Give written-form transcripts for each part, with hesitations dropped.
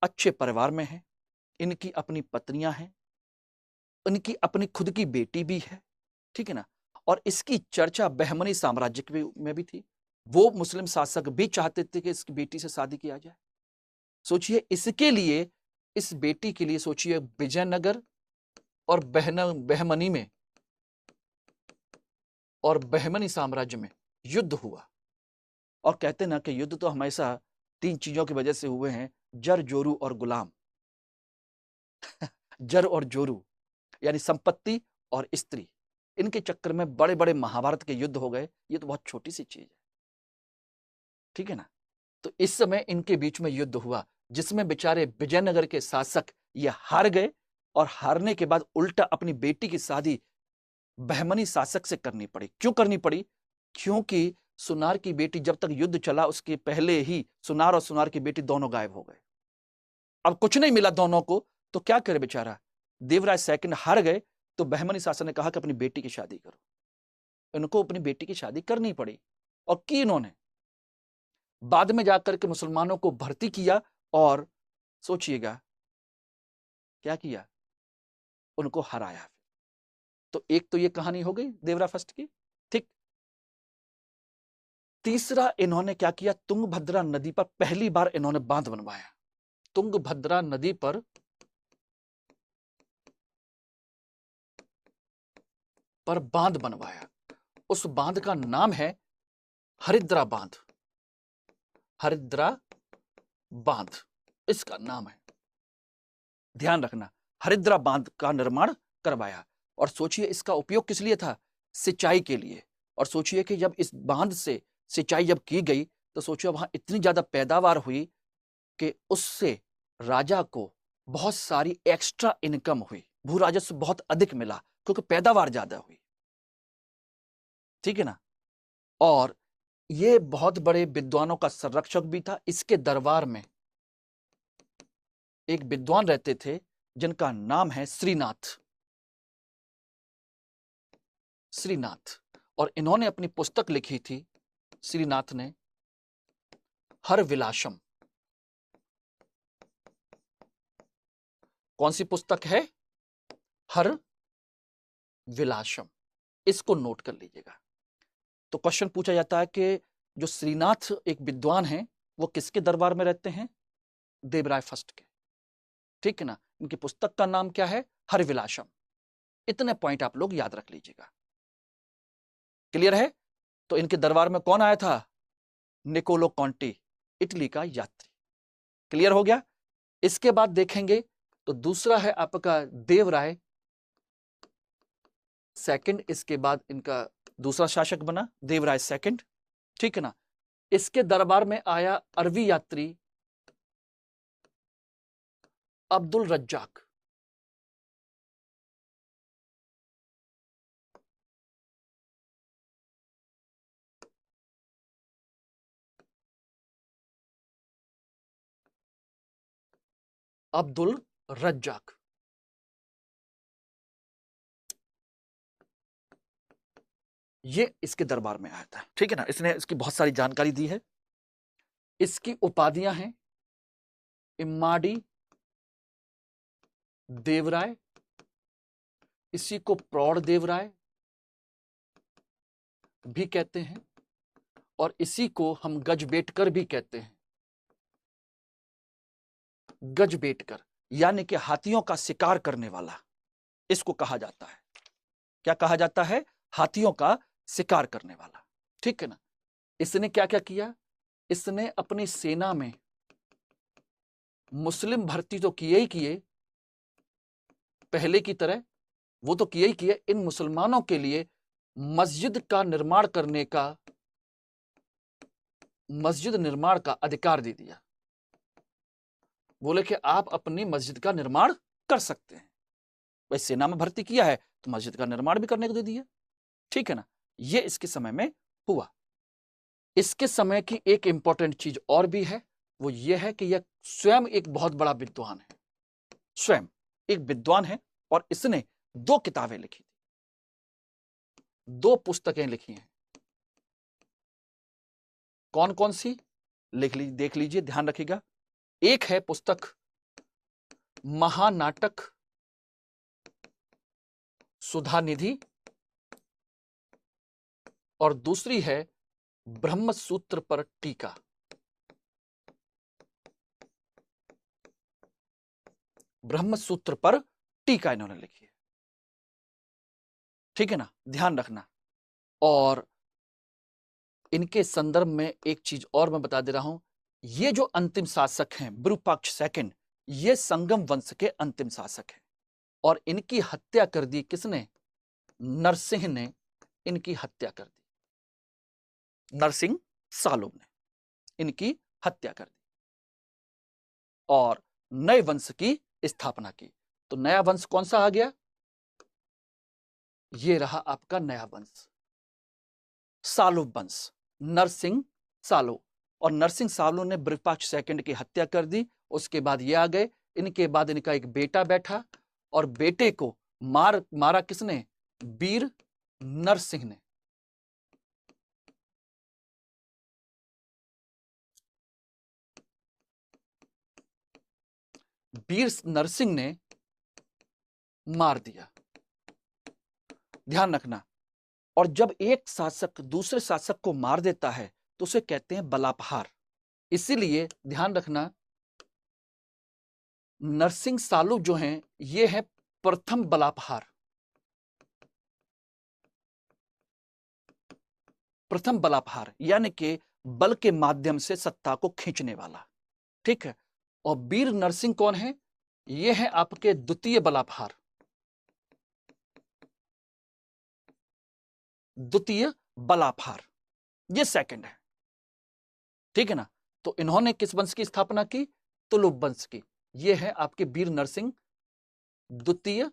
अच्छे परिवार में हैं, इनकी अपनी पत्नियां हैं, इनकी अपनी खुद की बेटी भी है, ठीक है ना। और इसकी चर्चा बहमनी साम्राज्य में भी थी। वो मुस्लिम शासक भी चाहते थे कि इसकी बेटी से शादी किया जाए। सोचिए इसके लिए, इस बेटी के लिए सोचिए विजयनगर और बहमनी में और बहमनी साम्राज्य में युद्ध हुआ। और कहते ना कि युद्ध तो हमेशा तीन चीजों की वजह से हुए हैं, जर जोरू और गुलाम। जर और जोरू यानी संपत्ति और स्त्री, इनके चक्कर में बड़े बड़े महाभारत के युद्ध हो गए। ये तो बहुत छोटी सी चीज है, ठीक है ना। तो इस समय इनके बीच में युद्ध हुआ, जिसमें बेचारे विजयनगर के शासक ये हार गए। और हारने के बाद उल्टा अपनी बेटी की शादी बहमनी शासक से करनी पड़ी। क्यों करनी पड़ी? क्योंकि सुनार की बेटी, जब तक युद्ध चला उसके पहले ही सुनार और सुनार की बेटी दोनों गायब हो गए। अब कुछ नहीं मिला दोनों को, तो क्या करे बेचारा। देवराज सेकंड हार गए, तो बहमनी शासक ने कहा कि अपनी बेटी की शादी करो। इनको अपनी बेटी की शादी करनी पड़ी, और की इन्होंने। बाद में जाकर के मुसलमानों को भर्ती किया, और सोचिएगा क्या किया, उनको हराया। तो एक तो ये कहानी हो गई देवरा फर्स्ट की, ठीक। तीसरा इन्होंने क्या किया, तुंगभद्रा नदी पर पहली बार इन्होंने बांध बनवाया। तुंगभद्रा नदी पर बांध बनवाया। उस बांध का नाम है हरिद्रा बांध। हरिद्रा बांध इसका नाम है, ध्यान रखना। हरिद्रा बांध का निर्माण करवाया। और सोचिए इसका उपयोग किस लिए था? सिंचाई के लिए। और सोचिए कि जब इस बांध से सिंचाई जब की गई, तो सोचिए वहां इतनी ज्यादा पैदावार हुई कि उससे राजा को बहुत सारी एक्स्ट्रा इनकम हुई, भू राजस्व बहुत अधिक मिला, क्योंकि पैदावार ज्यादा हुई, ठीक है ना। और ये बहुत बड़े विद्वानों का संरक्षक भी था। इसके दरबार में एक विद्वान रहते थे जिनका नाम है श्रीनाथ। श्रीनाथ, और इन्होंने अपनी पुस्तक लिखी थी, श्रीनाथ ने, हर विलासम। कौन सी पुस्तक है? हर विलासम। इसको नोट कर लीजिएगा। तो क्वेश्चन पूछा जाता है कि जो श्रीनाथ एक विद्वान हैं, वो किसके दरबार में रहते हैं? देवराय फर्स्ट के, ठीक है ना। इनकी पुस्तक का नाम क्या है? हर विलासम। इतने पॉइंट आप लोग याद रख लीजिएगा। क्लियर है? तो इनके दरबार में कौन आया था? निकोलो कॉन्टी, इटली का यात्री। क्लियर हो गया? इसके बाद देखेंगे तो दूसरा है आपका देवराय सेकंड। इसके बाद इनका दूसरा शासक बना देवराय सेकंड, ठीक है ना। इसके दरबार में आया अरबी यात्री अब्दुल रज्जाक। अब्दुल रज्जाक, ये इसके दरबार में आया था, ठीक है ना। इसने इसकी बहुत सारी जानकारी दी है। इसकी उपाधियां हैं इम्माडी देवराय, इसी को प्रौढ़ देवराय भी कहते हैं, और इसी को हम गजबेटकर भी कहते हैं। गजबेटकर यानी कि हाथियों का शिकार करने वाला, इसको कहा जाता है। क्या कहा जाता है? हाथियों का शिकार करने वाला, ठीक है ना। इसने क्या क्या किया? इसने अपनी सेना में मुस्लिम भर्ती तो किए ही किए, पहले की तरह वो तो किए ही किए। इन मुसलमानों के लिए मस्जिद का निर्माण करने का, मस्जिद निर्माण का अधिकार दे दिया। बोले कि आप अपनी मस्जिद का निर्माण कर सकते हैं। भाई सेना में भर्ती किया है तो मस्जिद का निर्माण भी करने को दे दिया, ठीक है ना। ये इसके समय में हुआ। इसके समय की एक इंपॉर्टेंट चीज और भी है, वो ये है कि यह स्वयं एक बहुत बड़ा विद्वान है। स्वयं एक विद्वान है, और इसने 2 किताबें लिखी थी, 2 पुस्तकें लिखी हैं। कौन कौन सी? देख लीजिए, ध्यान रखिएगा। एक है पुस्तक महानाटक सुधानिधि और दूसरी है ब्रह्म सूत्र पर टीका। ब्रह्म सूत्र पर टीका इन्होंने लिखी है, ठीक है ना, ध्यान रखना। और इनके संदर्भ में एक चीज और मैं बता दे रहा हूं, ये जो अंतिम शासक हैं विरूपाक्ष सेकंड, ये संगम वंश के अंतिम शासक हैं और इनकी हत्या कर दी किसने? नरसिंह ने इनकी हत्या कर दी। नरसिंह सालों ने इनकी हत्या कर दी और नए वंश की स्थापना की। तो नया वंश कौन सा आ गया? ये रहा आपका नया वंश, सालुव वंश, नरसिंह सालो। और नरसिंह सालो ने विरूपाक्ष सेकंड की हत्या कर दी। उसके बाद ये आ गए, इनके बाद इनका एक बेटा बैठा और बेटे को मारा किसने? वीर नरसिंह ने। वीर नरसिंह ने मार दिया, ध्यान रखना। और जब एक शासक दूसरे शासक को मार देता है तो उसे कहते हैं बलापहार। इसीलिए ध्यान रखना, नरसिंह सालू जो हैं ये है प्रथम बलापहार। प्रथम बलापहार यानी कि बल के माध्यम से सत्ता को खींचने वाला, ठीक है। और वीर नरसिंह कौन है? ये है आपके द्वितीय बलापहार, द्वितीय बलापहार, ये सेकंड है, ठीक है ना। तो इन्होंने किस वंश की स्थापना की? तुलुप वंश की। ये है आपके वीर नरसिंह द्वितीय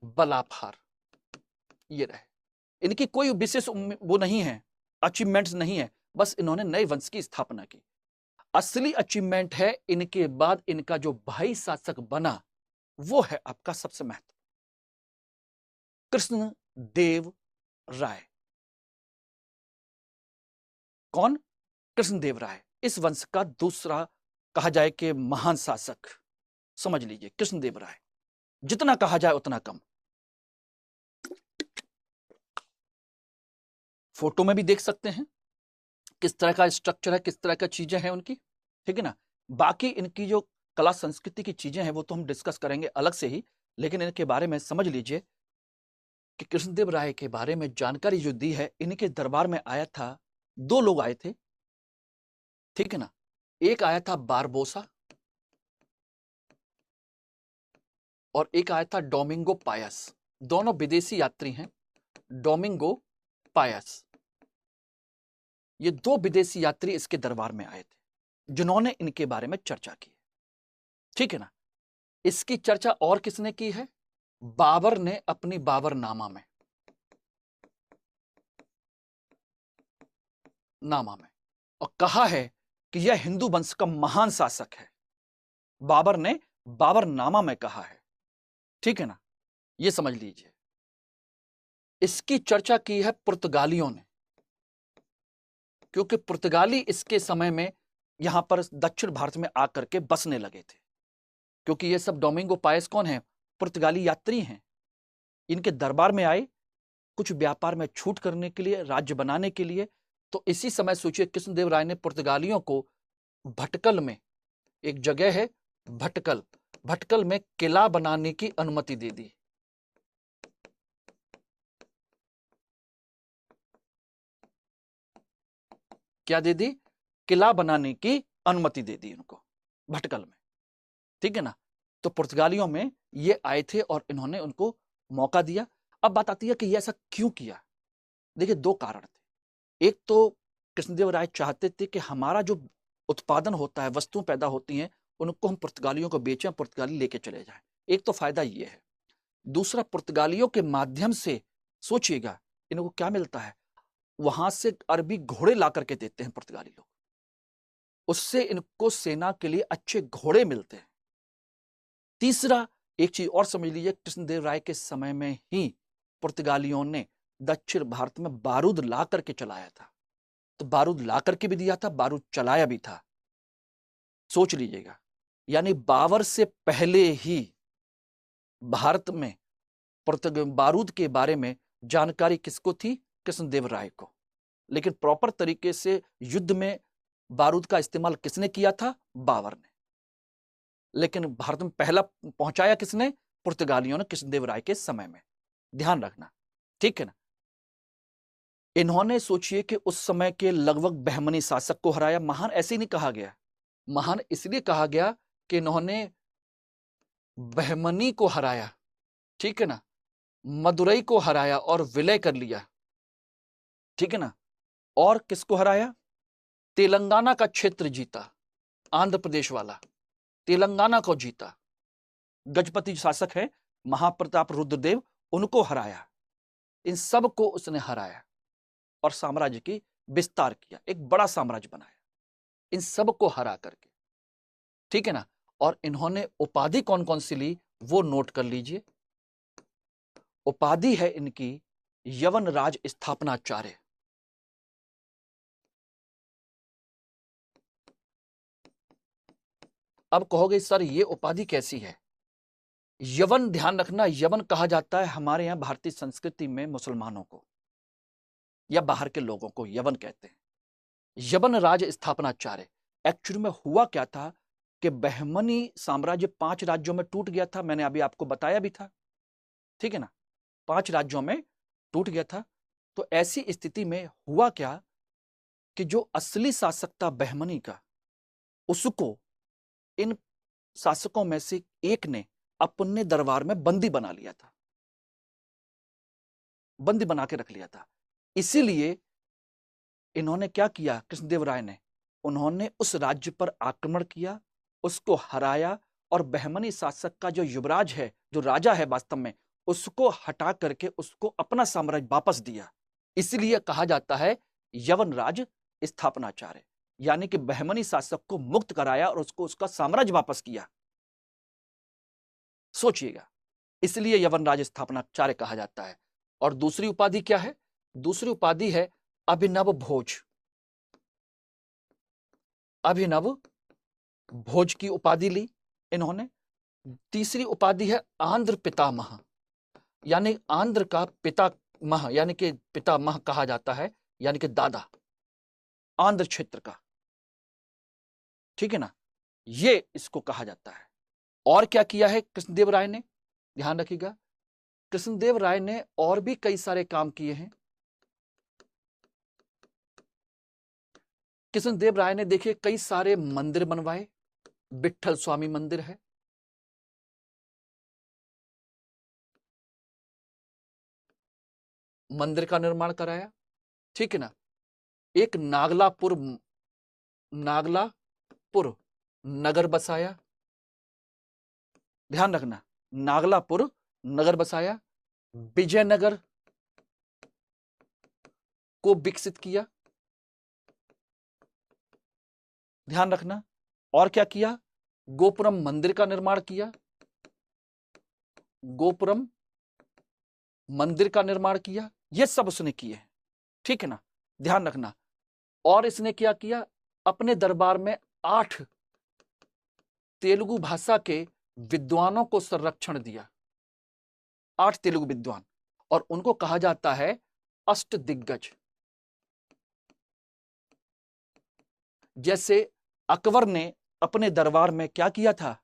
बलापहार, ये रहे। इनकी कोई विशेष वो नहीं है, अचीवमेंट्स नहीं है, बस इन्होंने नए वंश की स्थापना की। असली अचीवमेंट है इनके बाद इनका जो भाई शासक बना, वो है आपका सबसे महत्वपूर्ण, कृष्णदेव राय। कौन? कृष्णदेव राय, इस वंश का दूसरा कहा जाए कि महान शासक, समझ लीजिए कृष्णदेव राय। जितना कहा जाए उतना कम। फोटो में भी देख सकते हैं किस तरह का स्ट्रक्चर है, किस तरह का चीजें हैं उनकी, ठीक है ना। बाकी इनकी जो कला संस्कृति की चीजें हैं वो तो हम डिस्कस करेंगे अलग से ही, लेकिन इनके बारे में समझ लीजिए कि कृष्णदेव राय के बारे में जानकारी जो दी है, इनके दरबार में आया था, दो लोग आए थे, ठीक है ना। एक आया था बारबोसा और एक आया था डोमिंगो पायस। दोनों विदेशी यात्री हैं, डोमिंगो पायस। ये दो विदेशी यात्री इसके दरबार में आए थे जिन्होंने इनके बारे में चर्चा की, ठीक है ना। इसकी चर्चा और किसने की है? बाबर ने अपनी बाबरनामा में, और कहा है कि यह हिंदू वंश का महान शासक है। बाबर ने बाबरनामा में कहा है, ठीक है ना, यह समझ लीजिए। इसकी चर्चा की है पुर्तगालियों ने, क्योंकि पुर्तगाली इसके समय में यहां पर दक्षिण भारत में आकर के बसने लगे थे। क्योंकि ये सब डोमिंगो पायस कौन है? पुर्तगाली यात्री हैं। इनके दरबार में आए कुछ व्यापार में छूट करने के लिए, राज्य बनाने के लिए। तो इसी समय सोचिए कृष्णदेव राय ने पुर्तगालियों को भटकल में, एक जगह है भटकल, भटकल में किला बनाने की अनुमति दे दी। क्या दे दी? किला बनाने की अनुमति दे दी इनको भटकल में, ठीक है ना। तो पुर्तगालियों में ये आए थे और इन्होंने उनको मौका दिया। अब बात आती है कि ये ऐसा क्यों किया। देखिए, दो कारण थे। एक तो कृष्णदेव राय चाहते थे कि हमारा जो उत्पादन होता है, वस्तुएं पैदा होती हैं, उनको हम पुर्तगालियों को बेचें, पुर्तगाली लेके चले जाएं। एक तो फायदा ये है। दूसरा, पुर्तगालियों के माध्यम से सोचिएगा इनको क्या मिलता है, वहां से अरबी घोड़े ला करके देते हैं पुर्तगाली लोग, उससे इनको सेना के लिए अच्छे घोड़े मिलते हैं। तीसरा, एक चीज और समझ लीजिए, कृष्णदेव राय के समय में ही पुर्तगालियों ने दक्षिण भारत में बारूद ला करके चलाया था। तो बारूद ला करके भी दिया था, बारूद चलाया भी था। सोच लीजिएगा, यानी बाबर से पहले ही भारत में बारूद के बारे में जानकारी किसको थी? कृष्णदेव राय को। लेकिन प्रॉपर तरीके से युद्ध में बारूद का इस्तेमाल किसने किया था? बाबर ने। लेकिन भारत में पहला पहुंचाया किसने? पुर्तगालियों ने, कृष्णदेव राय के समय में। ध्यान रखना, ठीक है ना। इन्होंने, सोचिए कि उस समय के लगभग बहमनी शासक को हराया। महान ऐसे ही नहीं कहा गया, महान इसलिए कहा गया कि इन्होंने बहमनी को हराया, ठीक है ना, मदुरई को हराया और विलय कर लिया, ठीक है ना। और किसको हराया? तेलंगाना का क्षेत्र जीता, आंध्र प्रदेश वाला तेलंगाना को जीता। गजपति शासक है महाप्रताप रुद्रदेव, उनको हराया। इन सब को उसने हराया और साम्राज्य की विस्तार किया, एक बड़ा साम्राज्य बनाया इन सब को हरा करके, ठीक है ना। और इन्होंने उपाधि कौन कौन सी ली वो नोट कर लीजिए। उपाधि है इनकी यवन राज स्थापनाचार्य। अब कहोगे सर ये उपाधि कैसी है? यवन, ध्यान रखना, यवन कहा जाता है हमारे यहां भारतीय संस्कृति में मुसलमानों को या बाहर के लोगों को यवन कहते हैं। यवन राज स्थापनाचार्य। एक्चुअली में हुआ क्या था कि बहमनी साम्राज्य 5 राज्यों में टूट गया था, मैंने अभी आपको बताया भी था, ठीक है ना। 5 राज्यों में टूट गया था। तो ऐसी स्थिति में हुआ क्या कि जो असली शासक था बहमनी का, उसको इन शासकों में से एक ने अपने दरबार में बंदी बना लिया था, बंदी बना के रख लिया था। इसीलिए इन्होंने क्या किया, कृष्णदेव राय ने, उन्होंने उस राज्य पर आक्रमण किया, उसको हराया और बहमनी शासक का जो युवराज है, जो राजा है वास्तव में, उसको हटा करके उसको अपना साम्राज्य वापस दिया। इसलिए कहा जाता है यवन राज स्थापनाचार्य, यानी कि बहमनी शासक को मुक्त कराया और उसको उसका साम्राज्य वापस किया। सोचिएगा, इसलिए यवन राज स्थापनाचार्य कहा जाता है। और दूसरी उपाधि क्या है? दूसरी उपाधि है अभिनव भोज। अभिनव भोज की उपाधि ली इन्होंने। तीसरी उपाधि है आंध्र पितामह, यानी आंध्र का पितामह, यानी कि पितामह कहा जाता है, यानी कि दादा आंध्र क्षेत्र का, ठीक है ना, ये इसको कहा जाता है। और क्या किया है कृष्णदेव राय ने? ध्यान रखिएगा, कृष्णदेव राय ने और भी कई सारे काम किए हैं। कृष्णदेव राय ने देखिए कई सारे मंदिर बनवाए। विट्ठल स्वामी मंदिर है, मंदिर का निर्माण कराया, ठीक है ना। एक नागलापुर नगर बसाया, ध्यान रखना, नागलापुर नगर बसाया। विजयनगर को विकसित किया, ध्यान रखना। और क्या किया? गोपुरम मंदिर का निर्माण किया, गोपुरम मंदिर का निर्माण किया। ये सब उसने किए हैं, ठीक है ना, ध्यान रखना। और इसने क्या किया? अपने दरबार में 8 तेलुगु भाषा के विद्वानों को संरक्षण दिया, 8 तेलुगु विद्वान, और उनको कहा जाता है अष्ट दिग्गज। जैसे अकबर ने अपने दरबार में क्या किया था?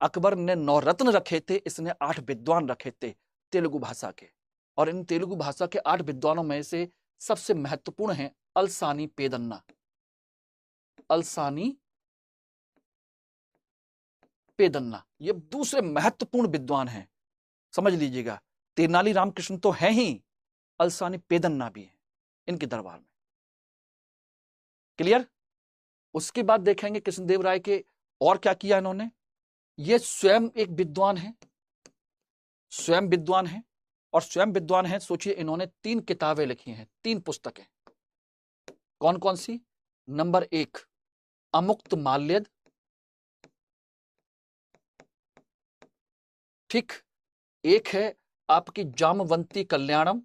अकबर ने 9 रत्न रखे थे, इसने 8 विद्वान रखे थे तेलुगु भाषा के। और इन तेलुगु भाषा के 8 विद्वानों में से सबसे महत्वपूर्ण है अलसानी पेदन्ना। अलसानी पेदन्ना ये दूसरे महत्वपूर्ण विद्वान हैं, समझ लीजिएगा। तेनाली रामकृष्ण तो है ही, अलसानी पेदन्ना भी है इनके दरबार में। क्लियर? उसके बाद देखेंगे कृष्णदेव राय के और क्या किया इन्होंने। ये स्वयं एक विद्वान है, स्वयं विद्वान है, और स्वयं विद्वान है। सोचिए इन्होंने 3 किताबें लिखी हैं, 3 पुस्तकें। कौन कौन सी? नंबर 1 अमुक्त माल्यद, ठीक। एक है आपकी जामवंती कल्याणम,